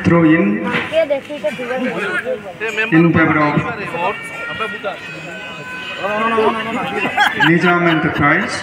Throw in favor of Nizam Enterprise.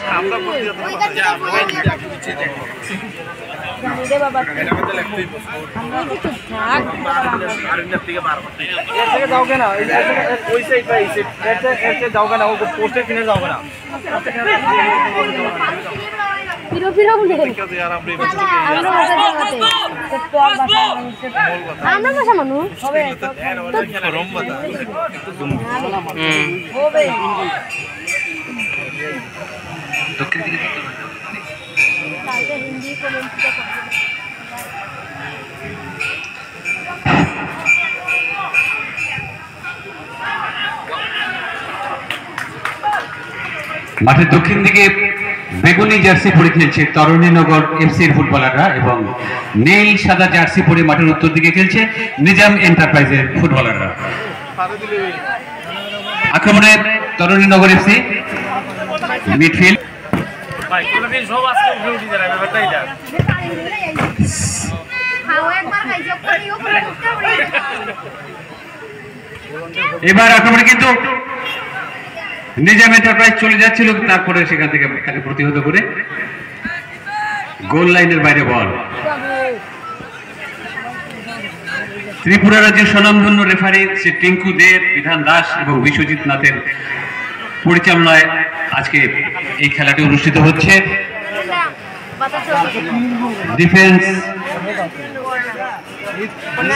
মাঠের দক্ষিণ দিকে বেগুনি জার্সি পরে খেলছে তরুণীনগর এফসির ফুটবলাররা এবং নীল সাদা জার্সি পরে মাঠের উত্তর দিকে খেলছে নিজাম এন্টারপ্রাইজের ফুটবলাররা। আক্রমণে তরুণীনগর এফসি মিডফিল্ড এবার আক্রমণে কিন্তু নিজাম এন্টারপ্রাইজ চলে যাচ্ছিল, তারপরে সেখান থেকে প্রতিহত করে গোল লাইনের বাইরে বল। ত্রিপুরা রাজ্যের স্বনামধন্য রেফারি শ্রী টিঙ্কু দেব, বিধান দাস এবং বিশ্বজিৎ নাথের পরিচালনায় আজকে এই খেলাটি অনুষ্ঠিত হচ্ছে। ডিফেন্স,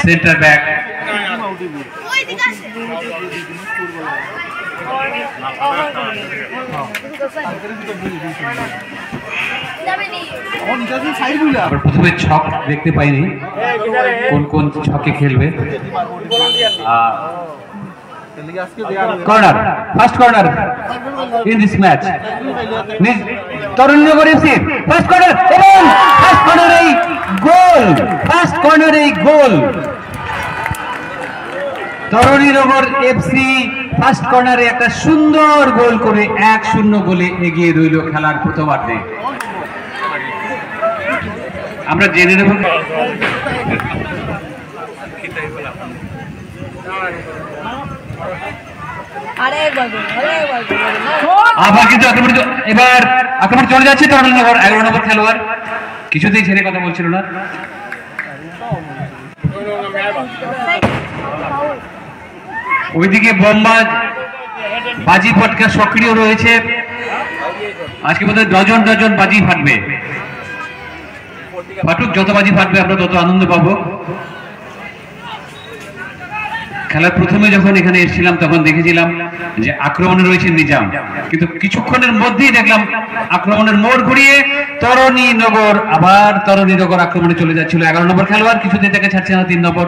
সেন্টার ব্যাক, প্রথমে ছক দেখতে পাইনি কোন কোন ছকে খেলবে। Corner, first corner in this match Tarunnagar FC. First corner এবং ফার্স্ট কর্নারেই গোল, ফার্স্ট কর্নারেই গোল। তরুণীনগর এফসি ফার্স্ট কর্নারে একটা সুন্দর গোল করে 1-0 গোলে এগিয়ে রইল খেলার প্রথমার্ধে। আমরা জেনে নেব আবার কিন্তু এবার আক্রমণ চলে যাচ্ছে তরুণীনগর 11 নম্বর খেলোয়াড়, কিছুতেই ছেড়ে কথা বলছিল না। ওইদিকে বোমবাজ বাজি পটকা সক্রিয় রয়েছে, আজকে বোধহয় ডজন ডজন বাজি ফাটবে। ফাটুক, যত বাজি ফাটবে আমরা তত আনন্দ পাবো। খেলার প্রথমে যখন এখানে এসেছিলাম তখন দেখেছিলাম যে আক্রমণে রয়েছে নিজাম, কিন্তু কিছুক্ষণের মধ্যেই দেখলাম আক্রমণের মোড় ঘুরিয়ে তরুণীনগর, আবার তরুণীনগর আক্রমণে চলে যাচ্ছিল। 11 নম্বর খেলোয়াড় কিছুতেই তাকে ছাড়ছে না। 3 নম্বর,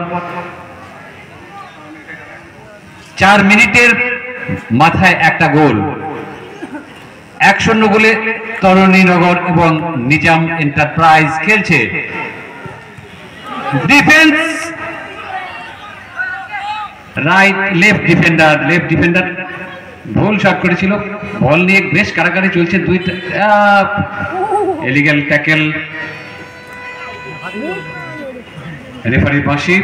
4 মিনিটের মাথায় একটা গোল। 1-0 গোলে তরুণীনগর এবং নিজাম এন্টারপ্রাইজ খেলছে। ডিফেন্স, রাইট, লেফট ডিফেন্ডার ভুল শট করেছিল। বল নিয়ে বেশ কারাকারি চলছে, দুইটা ইলিগাল ট্যাকেল, রেফারির বাঁশি।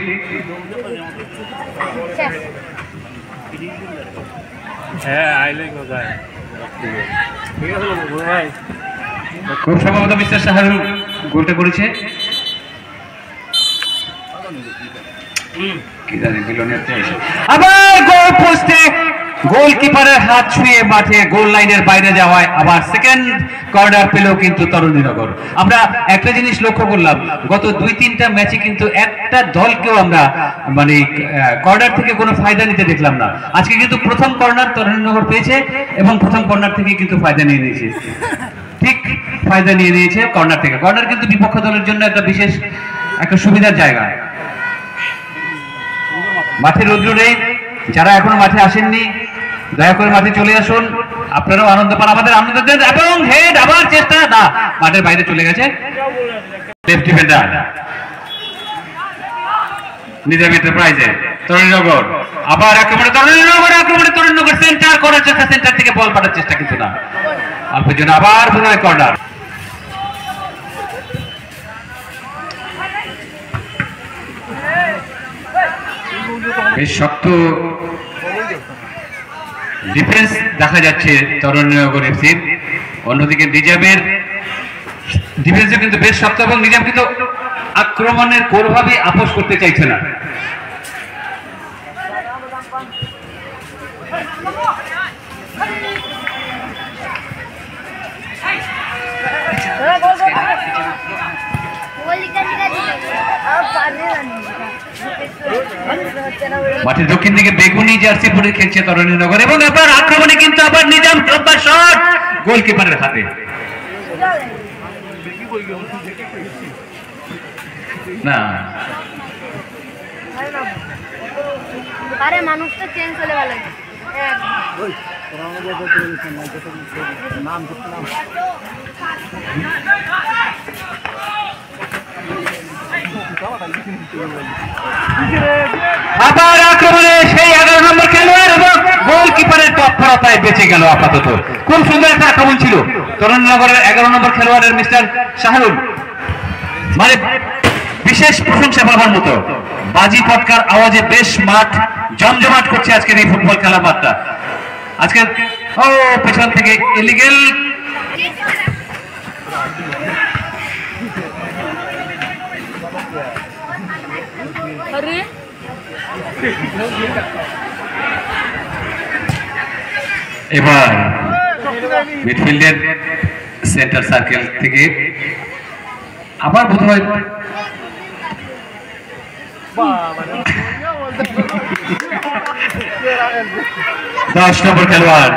খুব সম্ভবত মিস্টার শাহরুল গোলটা করেছে। আবার গোল পোস্টে গোলকিপারের হাত ছুঁয়ে মাঠে গোল লাইনের বাইরে যাওয়ায় আবার সেকেন্ড কর্নার পেল কিন্তু তরুণীনগর। আমরা একটা জিনিস লক্ষ্য করলাম, গত 2-3টা ম্যাচে কিন্তু একটা দলকেও আমরা মানে কর্নার থেকে কোনো ফায়দা নিতে দেখলাম না। আজকে কিন্তু প্রথম কর্নার তরুণীনগর পেয়েছে এবং প্রথম কর্নার থেকে কিন্তু ফায়দা নিয়ে নিয়েছে, ঠিক ফায়দা নিয়ে নিয়েছে কর্নার থেকে। কর্নার কিন্তু বিপক্ষ দলের জন্য একটা বিশেষ একটা সুবিধার জায়গা। মাঠে রৌদ্র নেই, যারা এখনো মাঠে আসেননি দয়া করে মাঠে চলে আসুন, আপনারাও আনন্দ পান, আমাদের আনন্দ দেন। এবং হেড, আবার চেষ্টা, না, মাঠের বাইরে চলে গেছে। লেফট ডিফেন্ডার নিজাম এন্টারপ্রাইজে তরুণীনগর আবার আক্রমণে তরুণীনগর সেন্টার করার চেষ্টা, সেন্টার থেকে বল পাঠার চেষ্টা কিন্তু না, অল্পের জন্য আবার পুনরায় কর্নার। বেশ শক্ত ডিফেন্স দেখা যাচ্ছে তরুণীনগর এফসির। অন্যদিকে নিজামের ডিফেন্সও কিন্তু বেশ শক্ত এবং নিজাম কিন্তু আক্রমণের কোনোভাবেই আপোষ করতে চাইছে না। মাঠের দক্ষিণ দিকে বেগুনি জার্সি পরে খেলছে তরুণীনগর এবং এবার আক্রমণে কিন্তু আবার নিজাম শট গোলকিপারের হাতে। না আরে মানুষটা চেঞ্জ হলে ভালো আবার আক্রমণে সেই 11 নম্বর খেলোয়াড় এবং গোলকিপারের তৎপরতায় বেঁচে গেল আপাতত। খুব সুন্দর একটা আক্রমণ ছিল তরুণীনগরের 11 নম্বর খেলোয়াড়ের মিস্টার শাহরুল, মানে বিশেষ প্রশংসা পাওয়ার মতো। বাজি পটকার আওয়াজে বেশ মাঠ জমজমাট করছে আজকের এই ফুটবল খেলা মাঠটা। আজকের পেছন থেকে ইলিগেল এবার মিডফিল্ডের সেন্টার সার্কেল থেকে আবার বোধ হয় 10 নম্বর খেলোয়াড়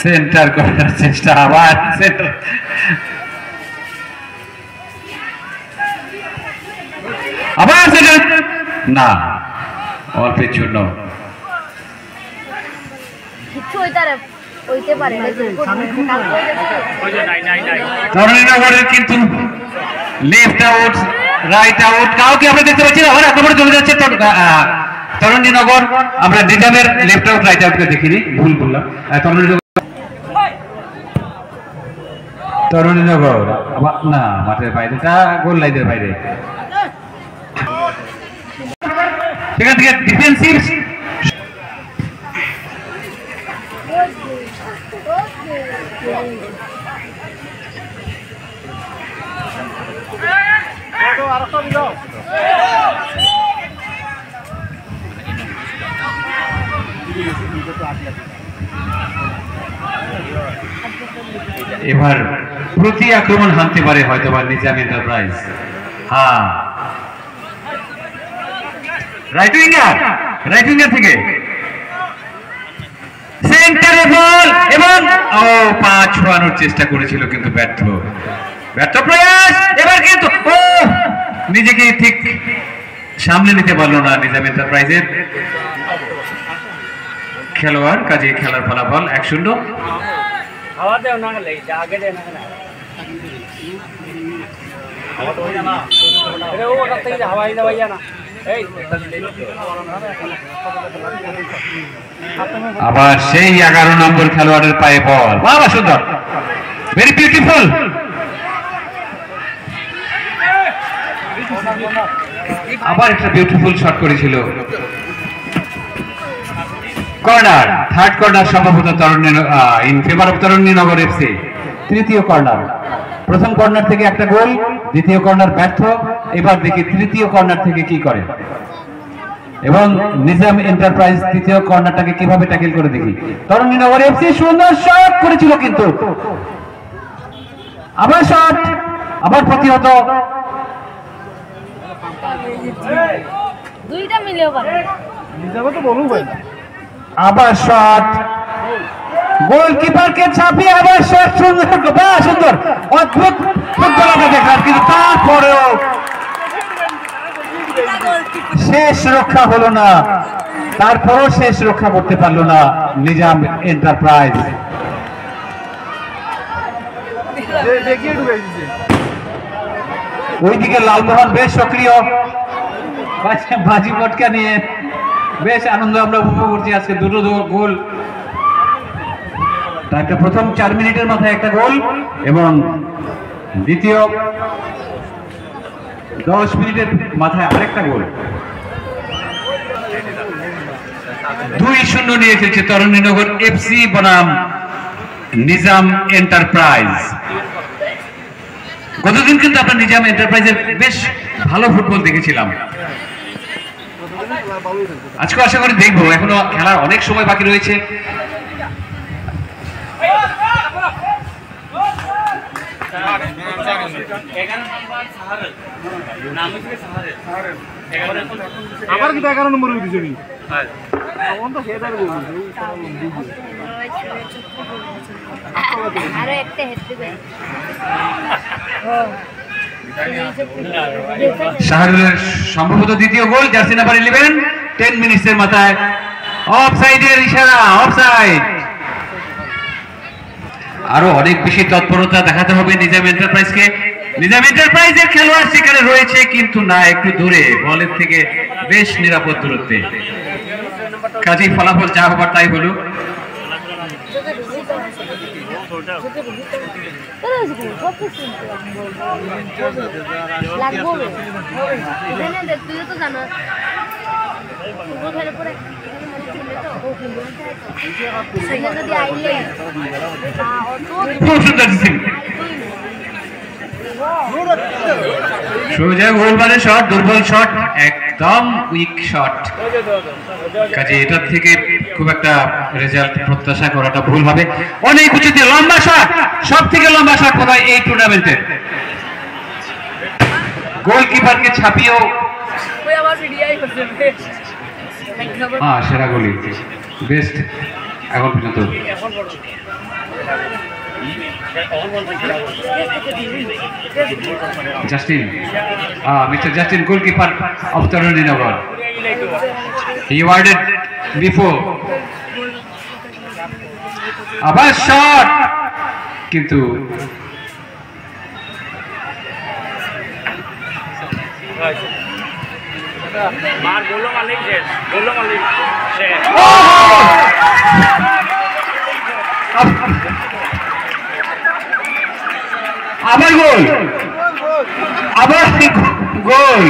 সেন্টার করার চেষ্টা, আবার সেন্টার আবার সেন্টার না, অল্পের জন্য তরুণীনগরের কিন্তু লেফট আউট রাইট আউট কাউকে আমরা দেখতে পাচ্ছি না। আক্রমণে চলে যাচ্ছে তরুণীনগর। আমরা নিজামের লেফট আউট রাইট আউটকে দেখিনি, ভুল বললাম। তরুণীনগর না, মাঠের বাইরে, গোল লাইনের বাইরে। সেখান থেকে ডিফেন্সিভ এবার প্রতি আক্রমণ হানতে পারে হয়তো বা নিজাম এন্টারপ্রাইজ। হ্যাঁ, রাইট উইঙ্গার থেকে সেন্টারে বল এবং পা ছোঁয়ানোর চেষ্টা করেছিল কিন্তু ব্যর্থ প্রয়াস। এবার কিন্তু নিজেকে ঠিক সামলে নিতে পারলো না নিজাম এন্টারপ্রাইজের খেলোয়াড়, কাজে খেলার ফলাফল 1-0। আবার সেই 11 নম্বর খেলোয়াড়ের পায়ে বল, বাবা সুন্দর, ভেরি বিউটিফুল। আবার একটা বিউটিফুল শট করেছিল। কর্নার, থার্ড কর্নার সম্ভবত in favour of Taruninagar FC. তৃতীয় কর্নার, প্রথম কর্নার থেকে একটা গোল, দ্বিতীয় কর্নার ব্যর্থ। এবার দেখি তৃতীয় কর্নার থেকে কি করে এবং নিজাম এন্টারপ্রাইজ তৃতীয় কর্নারটাকে কিভাবে ট্যাকেল করে দেখি। তরুণীনগর এফসি সুন্দর শট করেছিল কিন্তু আবার শট, আবার প্রতিহত। দুইটা মিলেও পারে, আবার শট, গোলকিপারকে ছাপিয়ে আবার শট, সুন্দর অদ্ভুত ফুটবল আমরা দেখলাম, কিন্তু তারপরেও শেষ রক্ষা হলো না, তারপরও শেষ রক্ষা করতে পারলো না নিজাম এন্টারপ্রাইজ। ওইদিকে লালমোহন বেশ সক্রিয়, বাজি পটকা নিয়ে বেশ আনন্দ আমরা উপভোগ করছি আজকে দুটো গোল। একটা প্রথম 4 মিনিটের মাথায় একটা গোল এবং দ্বিতীয় 10 মিনিটের মাথায় আরেকটা গোল। 2-0 নিয়ে খেলছে তরুণীনগর এফসি বনাম নিজাম এন্টারপ্রাইজ। গতদিন কিন্তু আমরা নিজাম এন্টারপ্রাইজের বেশ ভালো ফুটবল দেখেছিলাম, আজকে আশা করি দেখবো। এখনো খেলার অনেক সময় বাকি রয়েছে। আবার কিন্তু 11 নম্বর দিয়েছে নি আরো একটা হেডতে শাহরুলের সম্ভবত দ্বিতীয় গোল, জার্সি নাম্বার 11। 10 মিনিটের মাথায় অফসাইডের ইশারা, অফসাইড। আরো অনেক বেশি তৎপরতা দেখাতে হবে নিজাম এন্টারপ্রাইজকে। নিজাম এন্টারপ্রাইজের খেলোয়াড় সেখানে রয়েছে কিন্তু না, একটু দূরে, বলের থেকে বেশ নিরাপদ দূরত্বে। কাজেই ফলাফল যা হবার তাই হলো। তুইও তো জানো যদি আইলে খুব সুন্দর ডিসিশন। সোজা গোল মানে শট, দুর্বল শট, একদম উইক শট। কাজে এটার থেকে খুব একটা রেজাল্ট প্রত্যাশা করাটা ভুল হবে। অনেক উঁচুতে লম্বা শট, সব থেকে লম্বা শট মনে হয় এই টুর্নামেন্টে। গোলকিপারকে ছাপিয়েও সেরা গোলি, বেস্ট এখন পর্যন্ত। Justin, mister Justin, goalkeeper of Taruninagar. He warded before. আবার শট, কিন্তু আবার গোল, আবার গোল।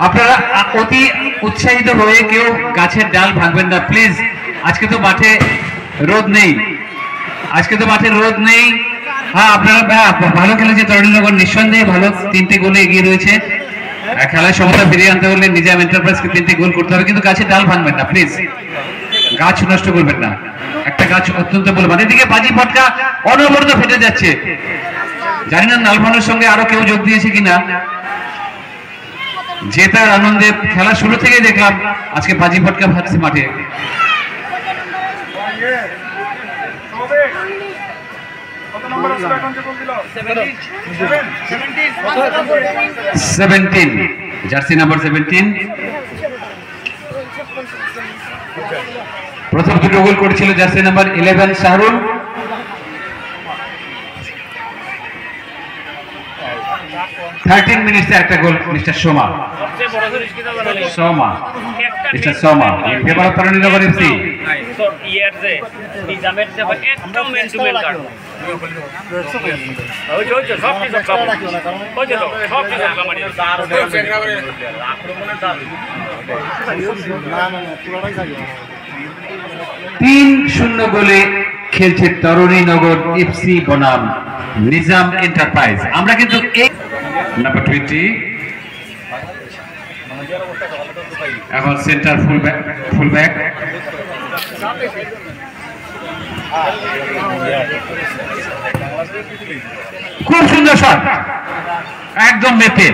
আপনারা অতি উৎসাহিত হয়ে কেউ গাছের ডাল ভাঙবেন না প্লিজ। আজকে তো মাঠে রোদ নেই, হ্যাঁ আপনারা ভালো খেলেছে তরুণীনগর, নিঃসন্দেহে ভালো। 3টে গোলে এগিয়ে রয়েছে। খেলায় সমতা ফিরিয়ে আনতে হলে নিজাম এন্টারপ্রাইজকে 3টে গোল করতে হবে, কিন্তু গাছের ডাল ভাঙবেন না প্লিজ, গাছ নষ্ট করবেন না। একটা গাছ অত্যন্ত মূল্যবান। এদিকে বাজি পটকা অনবরত ফেটে যাচ্ছে। জানি না নালভানোর সঙ্গে আরো কেউ যোগ দিয়েছে কিনা। জেতার আনন্দে খেলা শুরু থেকেই দেখলাম আজকে বাজি পটকা ফাটছে মাঠে। 17, জার্সি নাম্বার 17। প্রথম দুটো গোল করেছিল জার্সি নাম্বার 11 শাহরুল। 13 মিনিটে একটা goal mister Soma, mister Soma in favour of Taruninagar FC. তিন 0 গোলে খেলছে তরুণীনগর এফসি বনাম নিজাম এন্টারপ্রাইজ। আমরা কিন্তু নাম্বার 20 এখন সেন্টার ফুলব্যাক। খুব সুন্দর শট, একদম মেপে।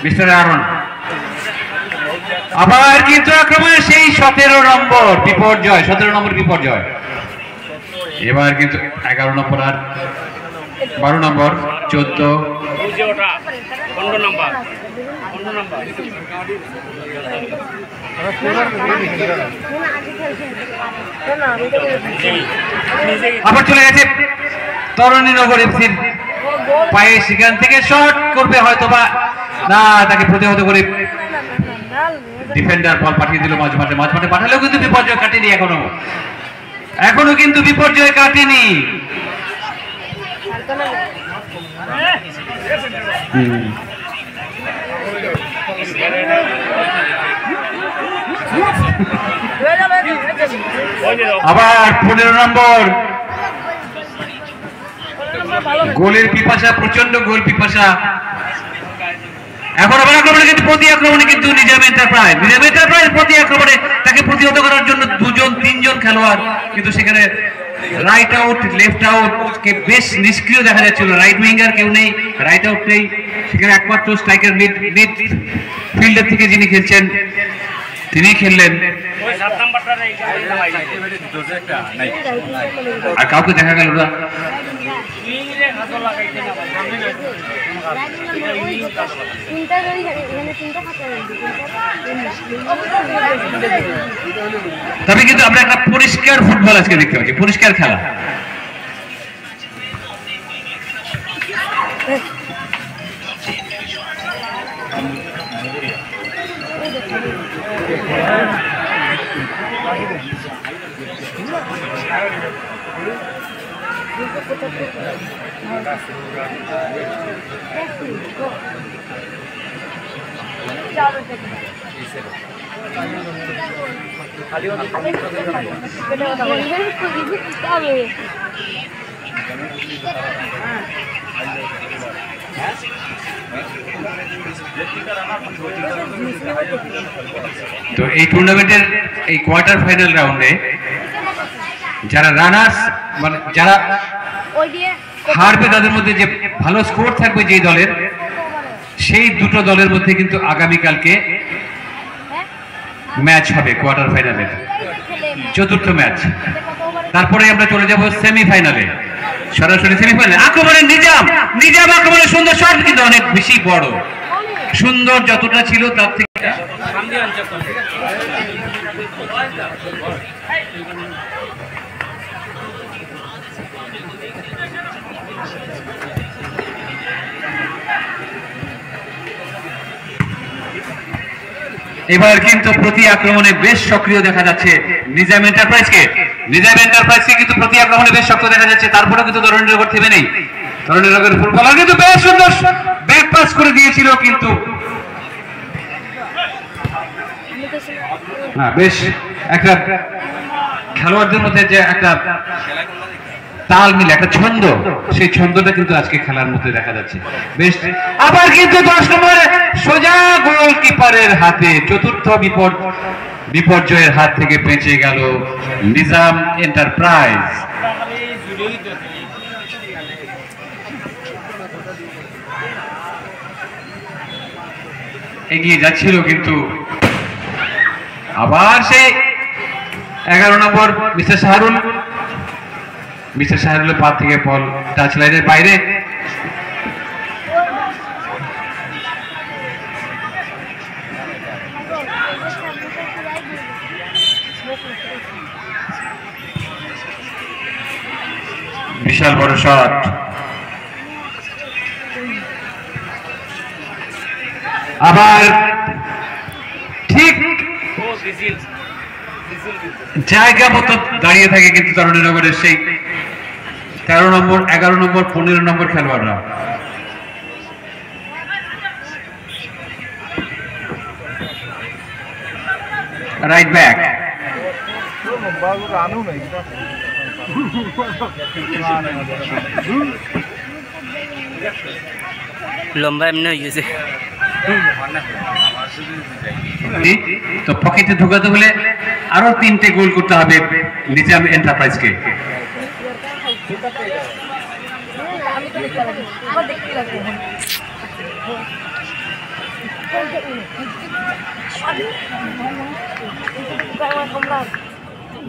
মিস্টার আরন আবার কিন্তু আক্রমণে সেই 17 নম্বর বিপর্যয়, 17 নম্বর বিপর্যয়। এবার কিন্তু 11 নম্বর আর 12 নম্বর 14 15 নম্বর আবার চলে গেছে তরুণীনগর এফসির পায়ে, সেখান থেকে শট করবে হয়তোবা না, তাকে প্রতিহত করে ডিফেন্ডার বল পাঠিয়ে দিল মাঝমাঠে পাঠালেও কিন্তু বিপর্যয় কাটেনি, এখনো কিন্তু বিপর্যয় কাটেনি। আবার 15 নম্বর, গোলের পিপাসা, প্রচন্ড গোল পিপাসা। এখন আবার আক্রমণে কিন্তু প্রতি আক্রমণে কিন্তু নিজাম এন্টারপ্রাইজ প্রতি আক্রমণে তাকে প্রতিহত করার জন্য 2-3জন খেলোয়াড়, কিন্তু সেখানে রাইট আউট লেফট আউট কে বেশ নিষ্ক্রিয় দেখা যাচ্ছিল। রাইট উইঙ্গার কেউ নেই, রাইট আউট নেই, সেখানে একমাত্র স্ট্রাইকার মিড ফিল্ডার থেকে যিনি খেলছেন তিনি খেললেন, আর কাউকে দেখা গেল না। তবে কিন্তু আমরা একটা পরিষ্কার ফুটবল আজকে দেখতে পাচ্ছি, পরিষ্কার খেলা। তো এই টুর্নামেন্টের এই কোয়ার্টার ফাইনাল রাউন্ডে যারা রানার্স, মানে যারা হারবে তাদের মধ্যে যে ভালো স্কোর থাকবে যেই দলের, সেই দুটো দলের মধ্যে কিন্তু আগামীকালকে ম্যাচ হবে কোয়ার্টার ফাইনালের চতুর্থ ম্যাচ। তারপরে আমরা চলে যাব সেমিফাইনালে, সরাসরি সেমিফাইনালে। আক্রমণে নিজাম আক্রমণে সুন্দর শট, কিন্তু অনেক বেশি বড়, সুন্দর যতটা ছিল তার থেকে এবার কিন্তু প্রতি আক্রমণে বেশ সক্রিয় দেখা যাচ্ছে নিজাম এন্টারপ্রাইজকে কিন্তু প্রতি আক্রমণে বেশ সক্রিয় দেখা যাচ্ছে। তারপরে কিন্তু তরুণীনগর থেমে নেই, তরুণীনগর ফুটবলার কিন্তু বেশ সুন্দর ব্যাক পাস করে দিয়েছিল, কিন্তু বেশ একটা খেলোয়াড়দের মধ্যে যে একটা তাল মিলে একটা ছন্দ, সেই ছন্দটা কিন্তু আজকে খেলার মধ্যে দেখা যাচ্ছে বেশ। আবার কিন্তু 10 নম্বরে সোজা গোলকিপারের হাতে, চতুর্থ বিপর্যয়ের হাত থেকে বেঁচে গেল নিজাম এন্টারপ্রাইজ। এগিয়ে যাচ্ছিল, কিন্তু আবার সেই 11 নম্বর মিস্টার শাহরুলের পা থেকে বল টাচ লাইনের বাইরে। বিশাল বড় শট, আবার ঠিক জায়গা মতো দাঁড়িয়ে থাকে কিন্তু তরুণীনগরের সেই 13 নম্বর 11 নম্বর 15 নম্বর খেলোয়াড়রা। রাইট ব্যাক লম্বা এমনি হয়ে গেছে, তো পকেটে ঢোকাতে হলে আরো 3টে গোল করতে হবে নিজাম এন্টারপ্রাইজকে।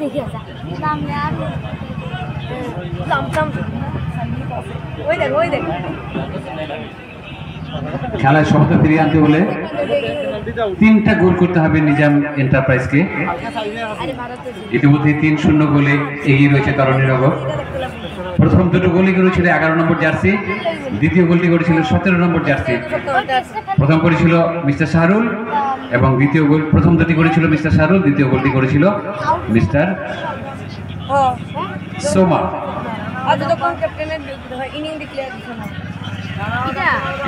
দেখি সামনে আর ওই দেখ খেলায় সমতা ফিরিয়ে আনতে হলে 3টা গোল করতে হবে নিজাম এন্টারপ্রাইজকে। ইতিমধ্যে 3-0 গোলে এগিয়ে রয়েছে তরুণীনগর। প্রথম দুটো গোলই করেছিল 11 নম্বর জার্সি, দ্বিতীয় গোলটি করেছিল 17 নম্বর জার্সি। প্রথম করেছিল মিস্টার শাহরুল এবং দ্বিতীয় গোল, প্রথম দুটি করেছিল মিস্টার শাহরুল, দ্বিতীয় গোলটি করেছিল মিস্টার সোমা।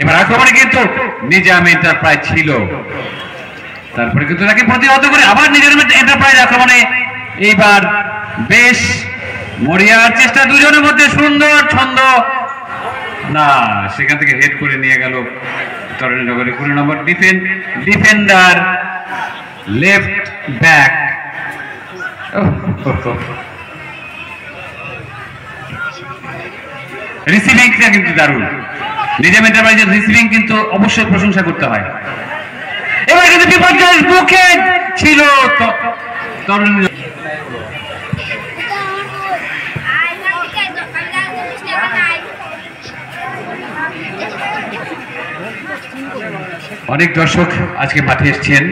এবার আক্রমণে কিন্তু নিজাম এন্টারপ্রাইজ ছিল, তারপরে কিন্তু তাকে প্রতিহত করে আবার নিজাম এন্টারপ্রাইজ আক্রমণে। এইবার বেশ মরিয়ার চেষ্টা, দুজনের মধ্যে সুন্দর ছন্দ, না সেখান থেকে হেড করে নিয়ে গেল তরুণীনগরের 20 নম্বর ডিফেন্ডার লেফট ব্যাক। রিসিভিংটা কিন্তু দারুণ, নিজাম এন্টারপ্রাইজের রিসিভিং কিন্তু অবশ্যই প্রশংসা করতে হয়। এবার কিন্তু বিপর্যয়ের মুখে ছিল তরুণী। অনেক দর্শক আজকে মাঠে এসেছেন,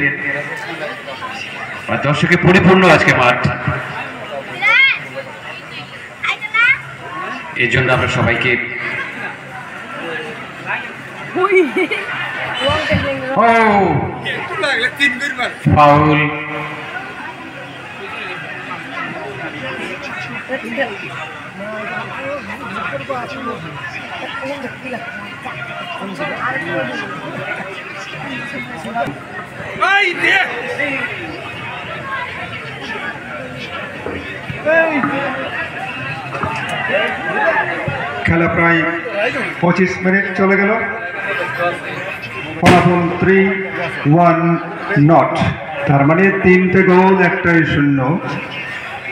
দর্শকে পরিপূর্ণ আজকে মাঠ। এই জন্য আমরা সবাইকে ফাউল, খেলা প্রায় 25 মিনিট চলে গেল, ফলাফল 3-1 নট, তার মানে 3টে গোল 1টাই শূন্য।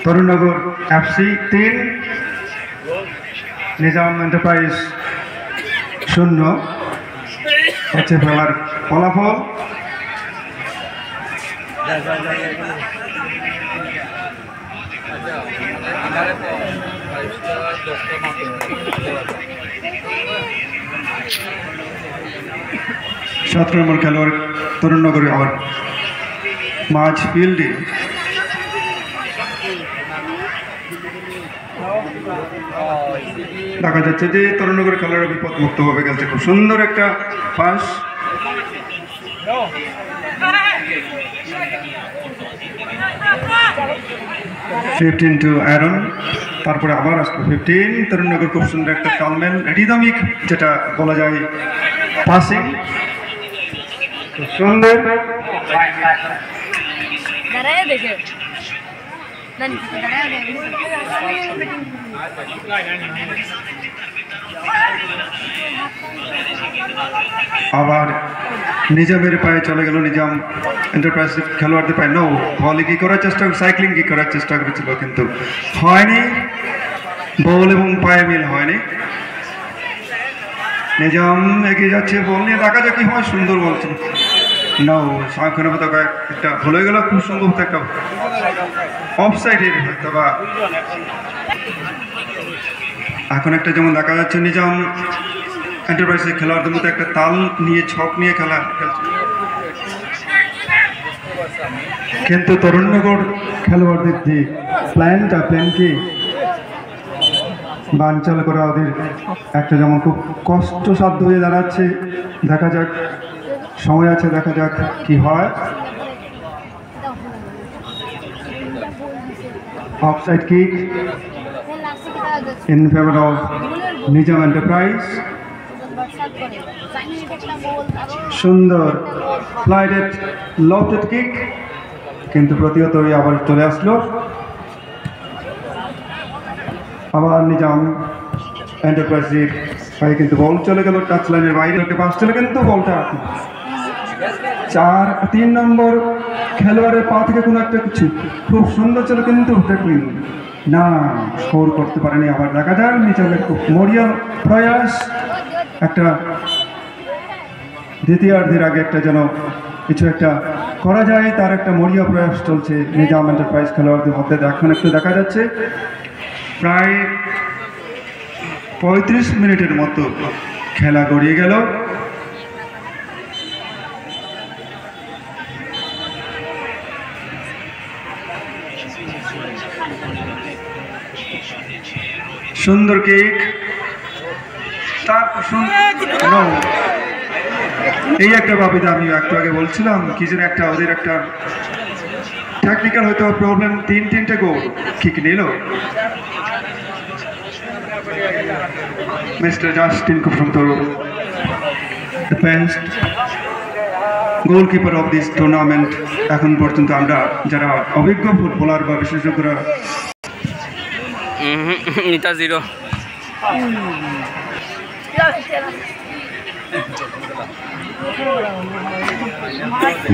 তরুণনগর এফসি 3, নিজাম এন্টারপ্রাইজ 0 হচ্ছে খেলার ফলাফল। সাত নম্বর খেলোয়াড় তরুণনগরে আবার মাঝ ফিল্ডে দেখা যাচ্ছে যে তরুণনগরের খেলোয়াড়রা বিপদমুক্ত ভাবে খেলছে। খুব সুন্দর একটা পাস, ফিফটিন টু অ্যারন, তারপরে আবার আসলো 15। তরুণনগর খুব সুন্দর একটা তালমেল, রিদমিক যেটা বলা যায় পাসিং, খুব সুন্দর। আবার নিজামের পায়ে চলে গেল, নিজাম এন্টারপ্রাইজ খেলোয়াড়দের পায়ে। নো বলে কি করার চেষ্টা, সাইক্লিং কি করার চেষ্টা করেছিল কিন্তু হয়নি, বল এবং পায়ে মিল হয়নি। নিজাম এগিয়ে যাচ্ছে, বল নিয়ে দেখা যাক কি হয়। সুন্দর বলছিল, নো সামনে মতো একটা ভুলে গেল, খুব সম্ভবত একটা অফসাইডের হয়তো বা। এখন একটা যেমন দেখা যাচ্ছে নিজাম এন্টারপ্রাইজের খেলোয়াড়দের মধ্যে একটা তাল নিয়ে ছক নিয়ে খেলা খেলছে, কিন্তু তরুণনগর খেলোয়াড়দের যে প্ল্যানকে বানচাল করা ওদের একটা যেমন খুব কষ্টসাধ্য হয়ে দাঁড়াচ্ছে। দেখা যাক, সময় আছে, দেখা যাক কি হয়। Offside kick in favor of Nizam enterprise. সুন্দর ফ্লাইটেড লফটেড কিক, কিন্তু প্রতিহত হয়ে আবার চলে আসলো। আবার নিজাম এন্টারপ্রাইজের পায়ে কিন্তু বল চলে গেল টাচ লাইনের বাইরে, পাস চলে কিন্তু বলটা 3 নম্বর খেলোয়াড়ের পা থেকে কোনো একটা কিছু খুব সুন্দর ছিল, কিন্তু ট্যাকলিং না, স্কোর করতে পারেনি। আবার দেখা যায় নিজামের খুব মরিয়া প্রয়াস, একটা দ্বিতীয়ার্ধের আগে একটা যেন কিছু একটা করা যায় তার একটা মরিয়া প্রয়াস চলছে নিজাম এন্টারপ্রাইজ খেলোয়াড়দের মধ্যে। এখন একটু দেখা যাচ্ছে প্রায় 35 মিনিটের মতো খেলা গড়িয়ে গেল। সুন্দর কিক, এই একটা বাবিদা আমি একটু আগে বলছিলাম কি যেন একটা ওদের একটা টেকনিক্যাল হয়তো প্রবলেম, তিনটে গোল কিক নিল মিস্টার জাস্টিন, খুব সুন্দর, the best goalkeeper of this tournament এখন পর্যন্ত। আমরা যারা অভিজ্ঞ ফুটবলার বা বিশেষজ্ঞরা এটা 0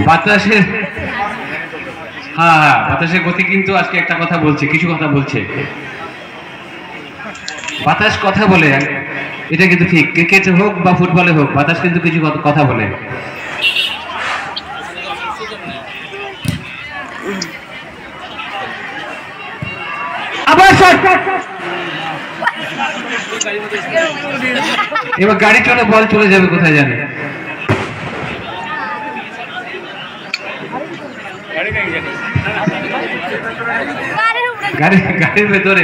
বাতাসের বাতাসের গতি কিন্তু আজকে একটা কথা বলছে, কিছু কথা বলছে। বাতাস কথা বলে, এটা কিন্তু ঠিক। ক্রিকেটে হোক বা ফুটবলে হোক, বাতাস কিন্তু কিছু কথা বলে। এবার গাড়ি চলে, বল চলে যাবে কোথায় জানে। গাড়ির ভেতরে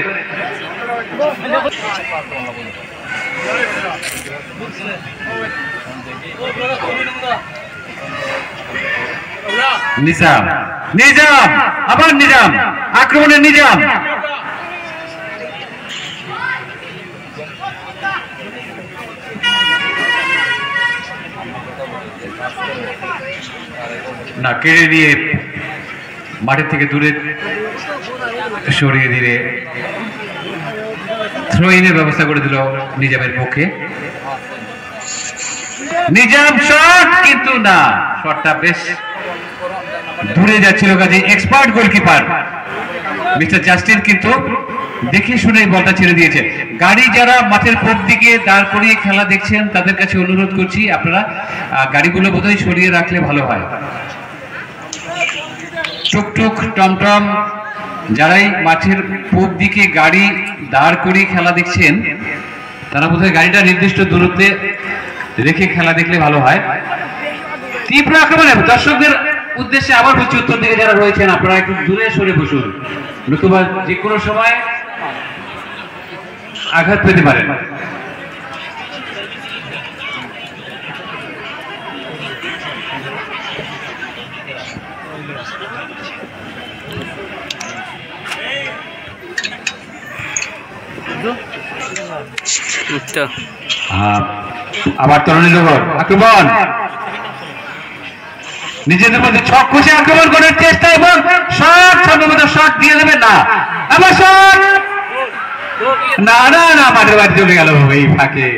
নিজাম, নিজাম, আবার নিজাম, আক্রমণের নিজাম। না, কেড়ে নিয়ে মাঠের থেকে দূরে সরিয়ে দিয়ে থ্রো ইনের ব্যবস্থা করে দিল নিজামের পক্ষে। নিজাম শট, কিন্তু না, শটটা বেশ দূরে যাচ্ছিল, কাজে এক্সপার্ট গোলকিপার মিস্টার জাস্টিন কিন্তু দেখে শুনে বলটা ছেড়ে দিয়েছে। গাড়ি যারা মাঠের পূর্ব দিকে দাঁড় করিয়ে খেলা দেখছেন তাদের কাছে অনুরোধ করছি, আপনারা গাড়িগুলো বোধহয় সরিয়ে রাখলে ভালো হয়। টুকটুক, টমটম, যারাই মাঠের পূর্ব দিকে গাড়ি দাঁড় করিয়ে খেলা দেখছেন তারা বোধহয় গাড়িটা নির্দিষ্ট দূরত্বে রেখে খেলা দেখলে ভালো হয়। তীব্র আক্রমণে দর্শকদের উদ্দেশ্যে আবার বলছি, উত্তর দিকে যারা রয়েছেন আপনারা একটু দূরে সরে বসুন, নতুবা যে কোনো সময় আঘাত পেতে পারেন। আবার তরুণীনগর আক্রমণ, নিজেদের মধ্যে ছক কষে আক্রমণ করার চেষ্টা এবং শট, সম্ভবত শট দিয়ে দেবে না, আবার শট, না না না, মাঠের বাইরে চলে গেল এই ফাঁকে।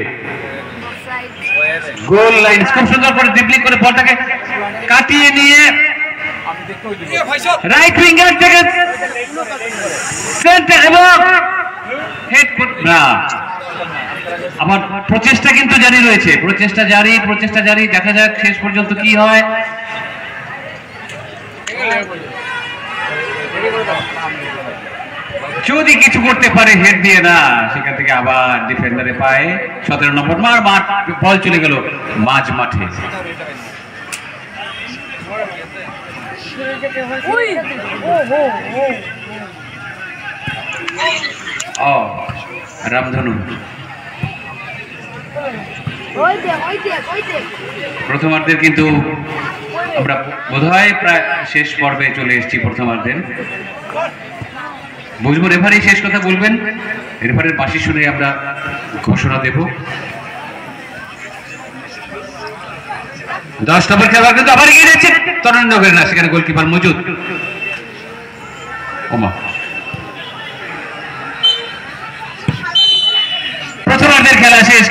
গোল লাইন খুব সুন্দর করে ড্রিবলিং করে বলটাকে কাটিয়ে নিয়ে রাইট উইঙ্গার থেকে সেন্টার এবং হেড না। আমার প্রচেষ্টা কিন্তু জারি রয়েছে, প্রচেষ্টা জারি, দেখা যাক শেষ পর্যন্ত কি হয়। যদি কিছু করতে পারে হেড দিয়ে, না, সেখান থেকে আবার ডিফেন্ডারে পায় 17 নম্বর মাঠ, বল চলে গেল মাঝ মাঠে। রামধনু প্রথমার্ধের কিন্তু আমরা বোধহয় প্রায় শেষ পর্বে চলে এসেছি। প্রথমার্ধের বুঝবো, রেফারি শেষ কথা বলবেন, রেফারির বাঁশি শুনে আমরা ঘোষণা দেব। 10 নম্বর খেলোয়াড় কিন্তু আবার এগিয়ে যাচ্ছে, তরুণনগরের না, সেখানে গোলকিপার মজুদ। ওমা, প্রথমার্ধের খেলা শেষ।